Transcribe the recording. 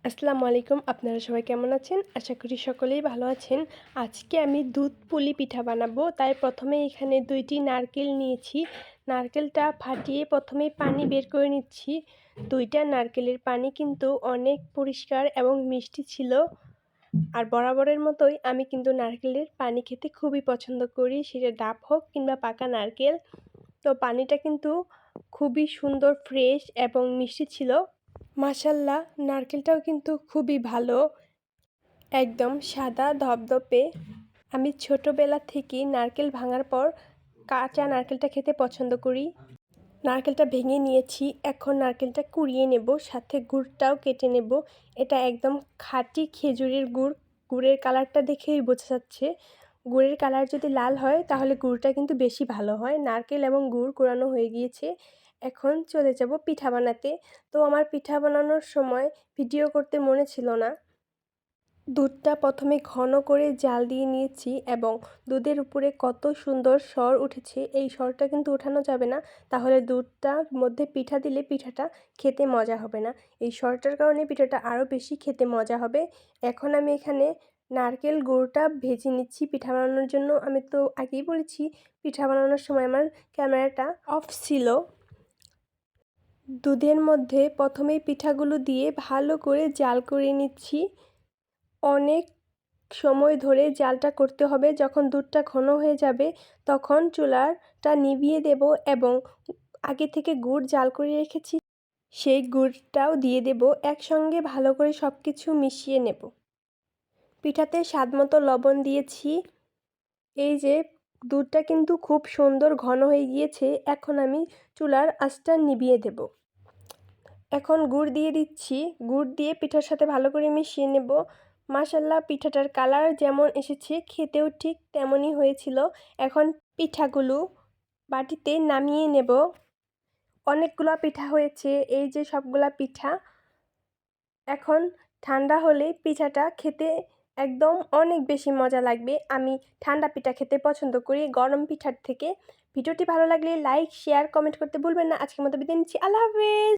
আসসালামু আলাইকুম। আপনারা সবাই কেমন আছেন? আশা করি সকলেই ভালো আছেন। আজকে আমি দুধ পুলি পিঠা বানাবো। তাই প্রথমে এখানে ২টি নারকেল নিয়েছি। নারকেলটা ফাটিয়ে প্রথমেই পানি বের করে নিচ্ছি। ২টা নারকেলের পানি কিন্তু অনেক পরিষ্কার এবং মিষ্টি ছিল। আর বরাবরের মতোই আমি কিন্তু নারকেলের পানি খেতে খুবই পছন্দ করি, সেটা ডাব হোক কিংবা পাকা নারকেল। তো পানিটা কিন্তু খুবই সুন্দর, ফ্রেশ এবং মিষ্টি ছিল। মাশাআল্লাহ, নারকেলটাও কিন্তু খুবই ভালো, একদম সাদা ধবধবে। আমি ছোটোবেলা থেকেই নারকেল ভাঙার পর কাঁচা নারকেলটা খেতে পছন্দ করি। নারকেলটা ভেঙে নিয়েছি, এখন নারকেলটা কুড়িয়ে নেব, সাথে গুড়টাও কেটে নেব। এটা একদম খাঁটি খেজুরের গুড়। গুড়ের কালারটা দেখেই বোঝা যাচ্ছে। গুড়ের কালার যদি লাল হয় তাহলে গুড়টা কিন্তু বেশি ভালো হয়। নারকেল এবং গুড় কুড়ানো হয়ে গিয়েছে, এখন চলে যাব পিঠা বানাতে। তো আমার পিঠা বানানোর সময় ভিডিও করতে মনে ছিল না। দুধটা প্রথমে ঘন করে জাল দিয়ে নিয়েছি এবং দুধের উপরে কত সুন্দর সর উঠেছে। এই সরটা কিন্তু ওঠানো যাবে না, তাহলে দুধটার মধ্যে পিঠা দিলে পিঠাটা খেতে মজা হবে না। এই সরটার কারণে পিঠাটা আরও বেশি খেতে মজা হবে। এখন আমি এখানে নারকেল গুড়টা ভেজে নিচ্ছি পিঠা বানানোর জন্য। আমি তো আগেই বলেছি পিঠা বানানোর সময় আমার ক্যামেরাটা অফ ছিল। দুধের মধ্যে প্রথমেই পিঠাগুলো দিয়ে ভালো করে জাল করে নিচ্ছি। অনেক সময় ধরে জালটা করতে হবে। যখন দুধটা ঘন হয়ে যাবে তখন চুলাটা নিভিয়ে দেব এবং আগে থেকে গুড় জাল করে রেখেছি সেই গুড়টাও দিয়ে দেব। একসঙ্গে ভালো করে সব কিছু মিশিয়ে নেব। পিঠাতে স্বাদমতো লবণ দিয়েছি। এই যে দুধটা কিন্তু খুব সুন্দর ঘন হয়ে গিয়েছে, এখন আমি চুলার আঁচটা নিভিয়ে দেব। এখন গুড় দিয়ে দিচ্ছি, গুড় দিয়ে পিঠার সাথে ভালো করে মিশিয়ে নেব। মাশাআল্লাহ, পিঠাটার কালার যেমন এসেছে খেতেও ঠিক তেমনই হয়েছিল। এখন পিঠাগুলো বাটিতে নামিয়ে নেব। অনেকগুলা পিঠা হয়েছে, এই যে সবগুলা পিঠা। এখন ঠান্ডা হলে পিঠাটা খেতে একদম অনেক বেশি মজা লাগবে। আমি ঠান্ডা পিঠা খেতে পছন্দ করি গরম পিঠার থেকে। ভিডিওটি ভালো লাগলে লাইক, শেয়ার, কমেন্ট করতে ভুলবেন না। আজকের মতো বিদায় নিচ্ছি। আল্লাহ হাফেজ।